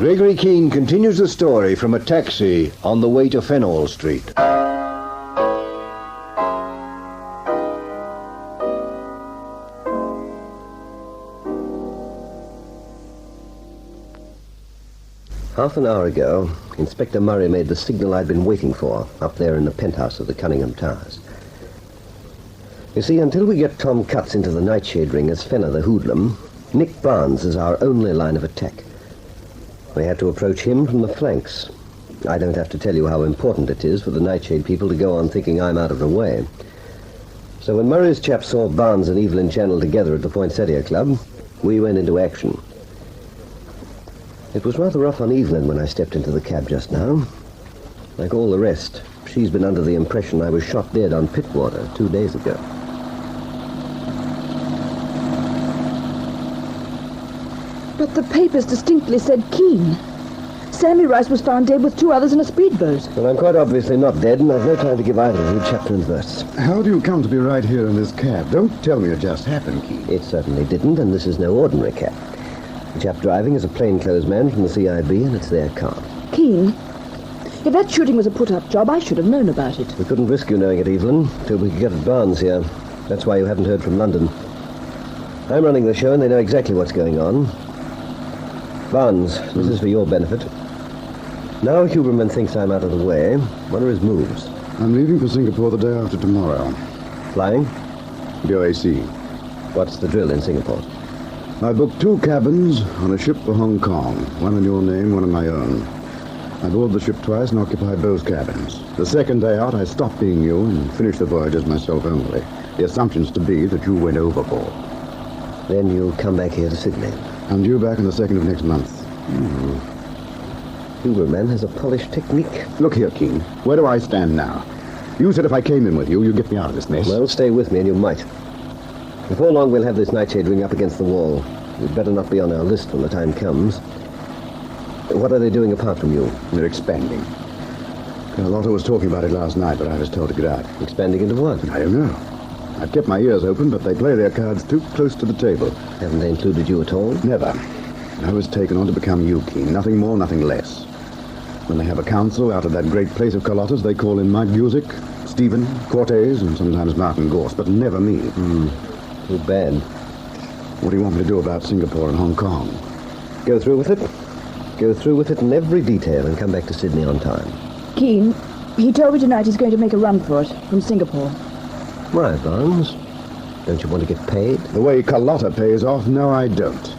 Gregory Keene continues the story from a taxi on the way to Fenhall Street. Half an hour ago, Inspector Murray made the signal I'd been waiting for up there in the penthouse of the Cunningham Towers. You see, until we get Tom Cutts into the Nightshade ring as Fenner the hoodlum, Nick Barnes is our only line of attack. We had to approach him from the flanks. I don't have to tell you how important it is for the Nightshade people to go on thinking I'm out of the way. So when Murray's chap saw Barnes and Evelyn Channel together at the Poinsettia Club, we went into action. It was rather rough on Evelyn when I stepped into the cab just now. Like all the rest, she's been under the impression I was shot dead on Pittwater 2 days ago. But the papers distinctly said Keene. Sammy Rice was found dead with 2 others in a speedboat. Well, I'm quite obviously not dead, and I've no time to give either of you chapter and verse. How do you come to be right here in this cab? Don't tell me it just happened, Keene. It certainly didn't, and this is no ordinary cab. The chap driving is a plainclothes man from the CIB, and it's their car. Keene, if that shooting was a put-up job, I should have known about it. We couldn't risk you knowing it, Evelyn, till we could get at Barnes here. That's why you haven't heard from London. I'm running the show, and they know exactly what's going on. Barnes, this is for your benefit. Now Huberman thinks I'm out of the way. What are his moves? I'm leaving for Singapore the day after tomorrow. Flying? BOAC. What's the drill in Singapore? I booked 2 cabins on a ship for Hong Kong. One in your name, one in my own. I boarded the ship twice and occupied both cabins. The second day out, I stopped being you and finished the voyage as myself only. The assumption's to be that you went overboard. Then you'll come back here to Sydney. I'm due back on the 2nd of next month. Huberman has a polished technique. Look here, Keene. Where do I stand now? You said if I came in with you, you'd get me out of this mess. Well, stay with me and you might. Before long, we'll have this Nightshade ring up against the wall. You'd better not be on our list when the time comes. What are they doing apart from you? They're expanding. Carlotta was talking about it last night, but I was told to get out. Expanding into what? I don't know. I've kept my ears open, but they play their cards too close to the table. Haven't they included you at all? Never. I was taken on to become you, Keene. Nothing more, nothing less. When they have a council out of that great place of Carlotta's, they call in Mike Busick, Stephen, Cortez, and sometimes Martin Gorse, but never me. Too bad. What do you want me to do about Singapore and Hong Kong? Go through with it. Go through with it in every detail and come back to Sydney on time. Keene, he told me tonight he's going to make a run for it from Singapore. Why, Barnes? Don't you want to get paid? The way Carlotta pays off? No, I don't.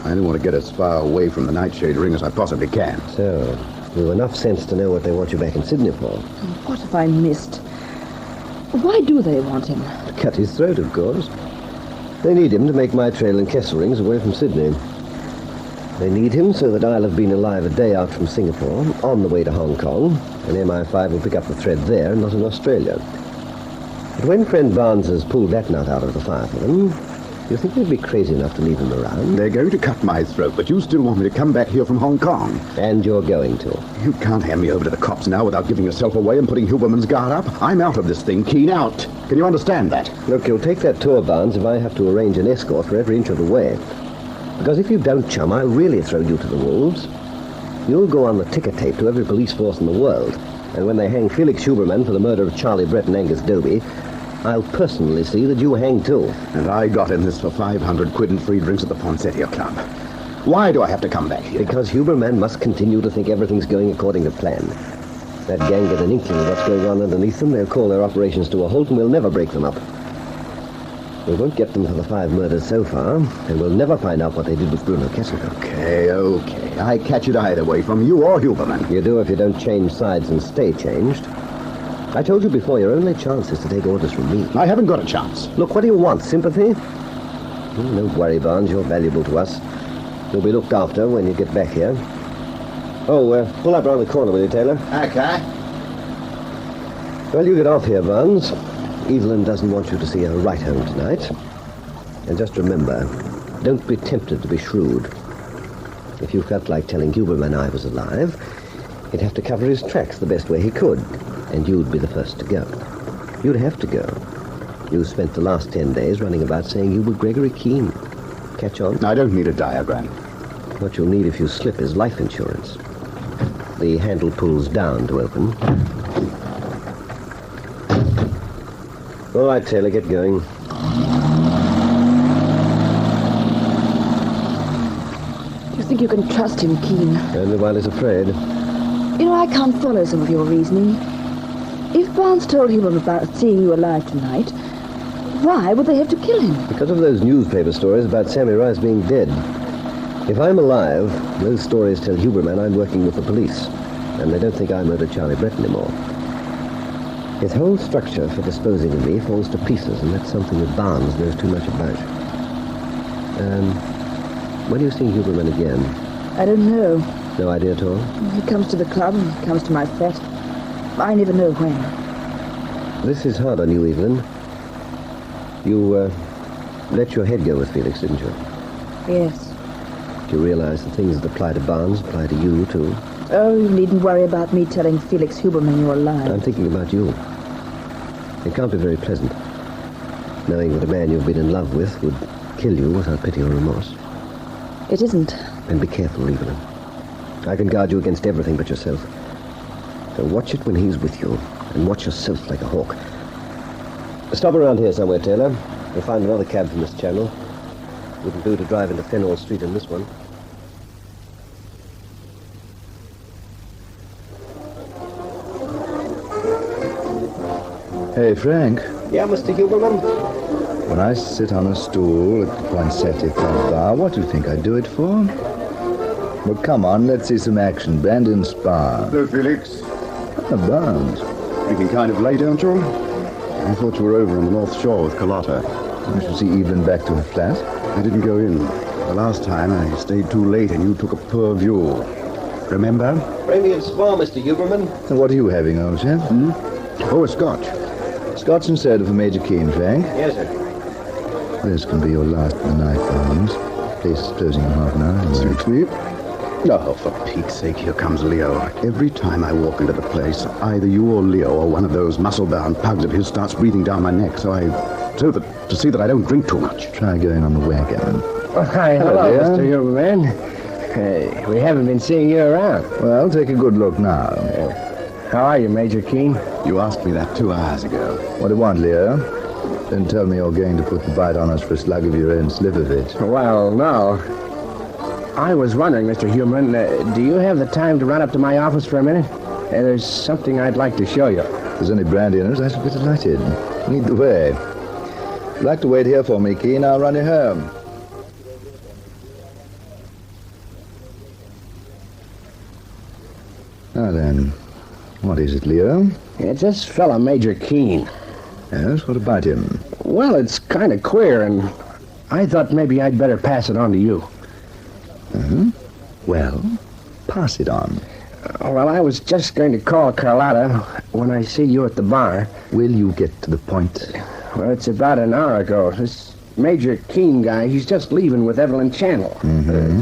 I only want to get as far away from the Nightshade ring as I possibly can. So, you've enough sense to know what they want you back in Sydney for. What have I missed? Why do they want him? To cut his throat, of course. They need him to make my trail and Kessel rings away from Sydney. They need him so that I'll have been alive a day out from Singapore, on the way to Hong Kong, and MI5 will pick up the thread there, not in Australia. But when friend Barnes has pulled that nut out of the fire for them, do you think they'd be crazy enough to leave him around? They're going to cut my throat, but you still want me to come back here from Hong Kong. And you're going to. You can't hand me over to the cops now without giving yourself away and putting Huberman's guard up. I'm out of this thing, Keene, out. Can you understand that? Look, you'll take that tour, Barnes, if I have to arrange an escort for every inch of the way. Because if you don't, chum, I'll really throw you to the wolves. You'll go on the ticker tape to every police force in the world. And when they hang Felix Huberman for the murder of Charlie Brett and Angus Doby, I'll personally see that you hang too. And I got in this for 500 quid and free drinks at the Poinsettia Club. Why do I have to come back here? Because Huberman must continue to think everything's going according to plan. That gang get an inkling of what's going on underneath them, they'll call their operations to a halt and we'll never break them up. We won't get them for the 5 murders so far, and we'll never find out what they did with Bruno Kessel. Okay. I catch it either way, from you or Huberman. You do if you don't change sides and stay changed. I told you before, your only chance is to take orders from me. I haven't got a chance. Look, what do you want? Sympathy? Don't worry, Barnes. You're valuable to us. You'll be looked after when you get back here. Oh, pull up round the corner, will you, Taylor? Okay. Well, you get off here, Barnes. Evelyn doesn't want you to see her ride home tonight. And just remember, don't be tempted to be shrewd. If you felt like telling Huberman I was alive, he'd have to cover his tracks the best way he could, and you'd be the first to go. You'd have to go. You spent the last 10 days running about saying you were Gregory Keene. Catch on? I don't need a diagram. What you'll need if you slip is life insurance. The handle pulls down to open. All right, Taylor, get going. Do you think you can trust him, Keene? Only while he's afraid. You know, I can't follow some of your reasoning. If Barnes told Huberman about seeing you alive tonight, why would they have to kill him? Because of those newspaper stories about Sammy Rice being dead. If I'm alive, those stories tell Huberman I'm working with the police, and they don't think I murdered Charlie Brett anymore. His whole structure for disposing of me falls to pieces, and that's something that Barnes knows too much about. When are you seeing Huberman again? I don't know. No idea at all? He comes to the club, and he comes to my flat. I never know when. This is hard on you, Evelyn. You, let your head go with Felix, didn't you? Yes. Do you realize the things that apply to Barnes apply to you, too? Oh, you needn't worry about me telling Felix Huberman you're alive. I'm thinking about you. It can't be very pleasant, knowing that a man you've been in love with would kill you without pity or remorse. It isn't. And be careful, Evelyn. I can guard you against everything but yourself. So watch it when he's with you, and watch yourself like a hawk. Stop around here somewhere, Taylor. We'll find another cab from this channel. Wouldn't do to drive into Fenwell Street in this one. Hey, Frank. Yeah, Mr. Huberman? When I sit on a stool at the Poinsettia Club bar, what do you think I do it for? Well, come on, let's see some action. Brandon Spar. Hello, Felix. Barnes. Making kind of late, aren't you? I thought you were over on the North Shore with Carlotta. I should see Evelyn back to her flat. I didn't go in. The last time I stayed too late and you took a poor view. Remember? Bring me a Spar, Mr. Huberman. And what are you having, old chap? Oh, a scotch. Scotch and soda for Major Keene, Frank. Yes, sir. This can be your last of the night, Barnes. Place is closing in half an hour. Suits me. Oh, for Pete's sake, here comes Leo. Every time I walk into the place, either you or Leo or one of those muscle-bound pugs of his starts breathing down my neck, to see that I don't drink too much. Try going on the wagon. Well, hi, hello, Hello, Mr. Huberman. Hey, we haven't been seeing you around. Well, take a good look now. How are you, Major Keene? You asked me that 2 hours ago. What do you want, Leo? Don't tell me you're going to put the bite on us for a slug of your own slivovitch. Well, no. I was wondering, Mr. Huberman, do you have the time to run up to my office for a minute? There's something I'd like to show you. If there's any brandy in it, I shall be delighted. Lead the way. If you'd like to wait here for me, Keene, I'll run you home. Now then, what is it, Leo? It's this fella, Major Keene. Yes, what about him? Well, it's kind of queer, and I thought maybe I'd better pass it on to you. Well, pass it on. Well, I was just going to call Carlotta when I see you at the bar. Will you get to the point? Well, it's about an hour ago. This Major Keene guy, he's just leaving with Evelyn Channel.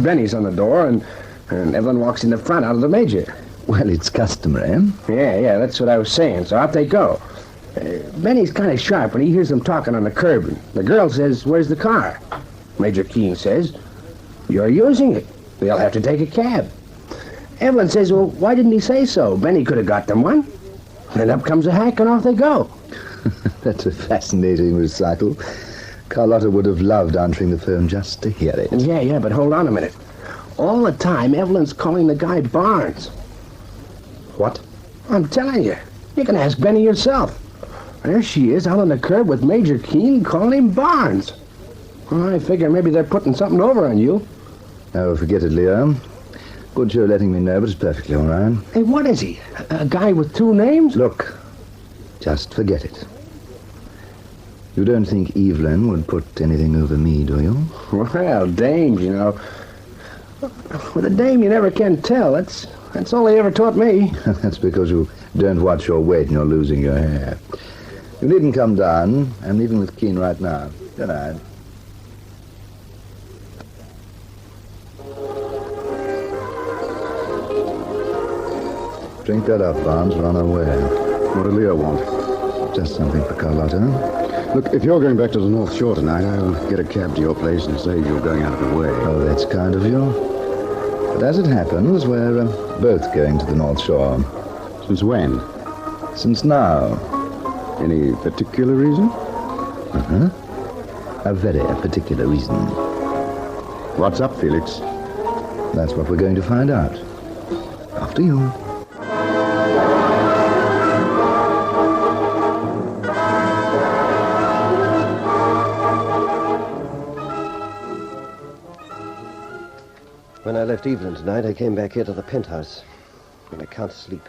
Benny's on the door, and Evelyn walks in the front out of the Major. Well, it's customary. Yeah, that's what I was saying. So out they go. Benny's kind of sharp when he hears them talking on the curb. And the girl says, "Where's the car?" Major Keene says, "You're using it. They'll have to take a cab." Evelyn says, "Well, why didn't he say so? Benny could have got them one." And up comes a hack, and off they go. That's a fascinating recital. Carlotta would have loved answering the phone just to hear it. Yeah, but hold on a minute. All the time, Evelyn's calling the guy Barnes. What? I'm telling you. You can ask Benny yourself. There she is out on the curb with Major Keene calling him Barnes. Well, I figure maybe they're putting something over on you. Oh, forget it, Leo. Good show letting me know, but it's perfectly all right. Hey, what is he? A guy with two names? Look, just forget it. You don't think Evelyn would put anything over me, do you? Well, dames, you know. With a dame, you never can tell. That's all they ever taught me. That's because you don't watch your weight and you're losing your hair. You needn't come down. I'm leaving with Keene right now. Good night. Drink that up, Barnes. We're on our way. What did Leo want? Just something for Carlotta. Look, if you're going back to the North Shore tonight, I'll get a cab to your place and save you going out of the way. Oh, that's kind of you. As it happens, we're both going to the North Shore. Since when? Since now. Any particular reason? A very particular reason. What's up, Felix? That's what we're going to find out. After you. When I left Evelyn tonight, I came back here to the penthouse. And I can't sleep.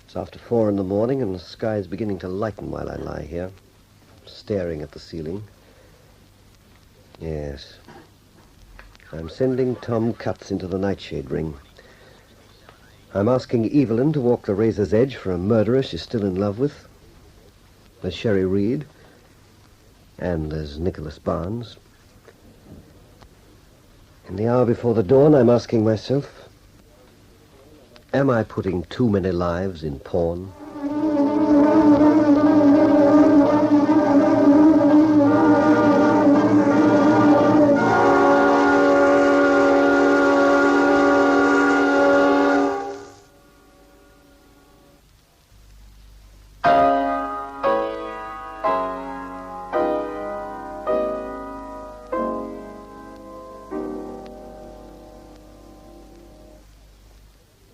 It's after 4 in the morning, and the sky is beginning to lighten while I lie here, staring at the ceiling. Yes. I'm sending Tom Cutts into the Nightshade ring. I'm asking Evelyn to walk the razor's edge for a murderer she's still in love with. There's Sherry Reed. And there's Nicholas Barnes. In the hour before the dawn, I'm asking myself, am I putting too many lives in pawn?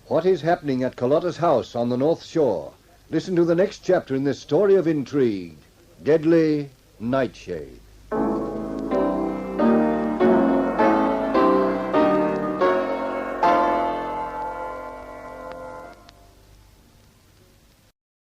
What is happening at Carlotta's house on the North Shore? Listen to the next chapter in this story of intrigue, Deadly Nightshade.